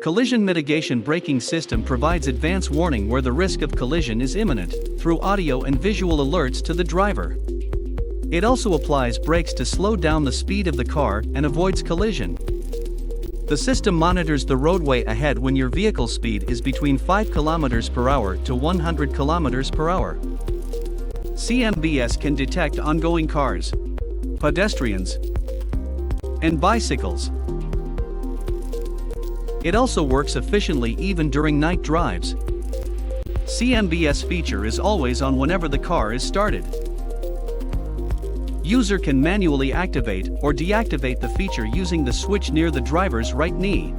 Collision mitigation braking system provides advance warning where the risk of collision is imminent, through audio and visual alerts to the driver. It also applies brakes to slow down the speed of the car and avoids collision. The system monitors the roadway ahead when your vehicle speed is between 5 km per hour to 100 km per hour. CMBS can detect ongoing cars, pedestrians, and bicycles. It also works efficiently even during night drives. CMBS feature is always on whenever the car is started. User can manually activate or deactivate the feature using the switch near the driver's right knee.